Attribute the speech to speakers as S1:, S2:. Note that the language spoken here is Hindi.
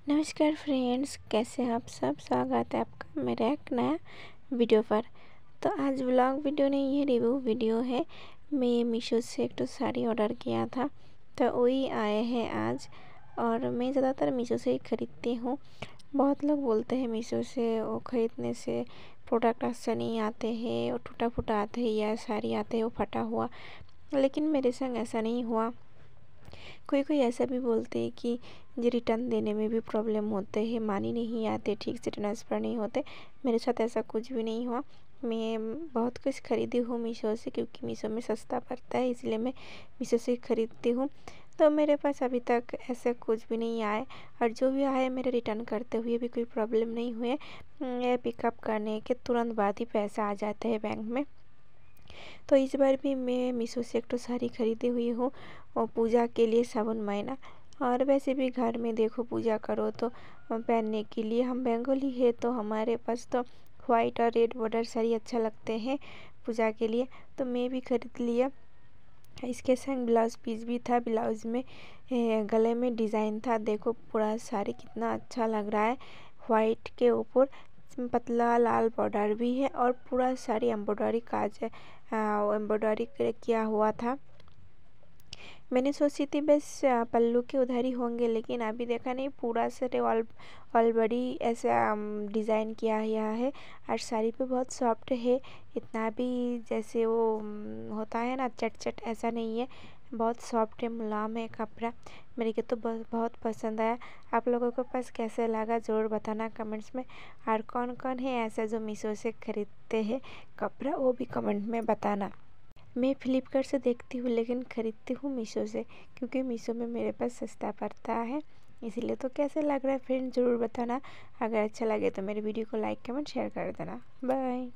S1: नमस्कार फ्रेंड्स, कैसे हैं आप सब। स्वागत है आपका मेरे एक नया वीडियो पर। तो आज व्लॉग वीडियो नहीं है, रिव्यू वीडियो है। मैं मीशो से एक तो साड़ी ऑर्डर किया था, तो वही आए हैं आज। और मैं ज़्यादातर मीशो से ही ख़रीदती हूँ। बहुत लोग बोलते हैं मीशो से वो ख़रीदने से प्रोडक्ट अच्छे नहीं आते हैं, वो टूटा फूटा आते हैं या साड़ी आते हैं वो फटा हुआ। लेकिन मेरे संग ऐसा नहीं हुआ। कोई कोई ऐसा भी बोलते हैं कि जो रिटर्न देने में भी प्रॉब्लम होते हैं, मानी नहीं आते, ठीक से ट्रांसफ़र नहीं होते। मेरे साथ ऐसा कुछ भी नहीं हुआ। मैं बहुत कुछ ख़रीदी हूँ मीशो से, क्योंकि मीशो में सस्ता पड़ता है, इसलिए मैं मीशो से ख़रीदती हूँ। तो मेरे पास अभी तक ऐसा कुछ भी नहीं आए, और जो भी आए मेरे रिटर्न करते हुए भी कोई प्रॉब्लम नहीं हुए। ये पिकअप करने के तुरंत बाद ही पैसा आ जाता है बैंक में। तो इस बार भी मैं मीशो से एक तो साड़ी ख़रीदी हुई हूँ, और पूजा के लिए सावन महीना। और वैसे भी घर में देखो पूजा करो तो पहनने के लिए, हम बंगाली है तो हमारे पास तो वाइट और रेड बॉर्डर साड़ी अच्छा लगते हैं पूजा के लिए। तो मैं भी ख़रीद लिया। इसके संग ब्लाउज़ पीस भी था। ब्लाउज़ में गले में डिज़ाइन था। देखो पूरा साड़ी कितना अच्छा लग रहा है। वाइट के ऊपर पतला लाल बॉर्डर भी है, और पूरा साड़ी एम्ब्रॉयडरी काज एम्ब्रॉयडरी किया हुआ था। मैंने सोची थी बस पल्लू के उधर ही होंगे, लेकिन अभी देखा नहीं, पूरा सारे ऑल बॉडी ऐसा डिज़ाइन किया गया है। और साड़ी पे बहुत सॉफ्ट है, इतना भी जैसे वो होता है ना चट चट, ऐसा नहीं है। बहुत सॉफ्ट है, मुलायम है कपड़ा। मेरे को तो बहुत पसंद आया। आप लोगों के पास कैसे लगा ज़रूर बताना कमेंट्स में। और कौन कौन है ऐसा जो मीशो से ख़रीदते हैं कपड़ा, वो भी कमेंट में बताना। मैं फ्लिपकार्ट से देखती हूँ, लेकिन ख़रीदती हूँ मीशो से, क्योंकि मीशो में मेरे पास सस्ता पड़ता है। इसीलिए तो कैसे लग रहा है फ्रेंड ज़रूर बताना। अगर अच्छा लगे तो मेरे वीडियो को लाइक कमेंट शेयर कर देना। बाय।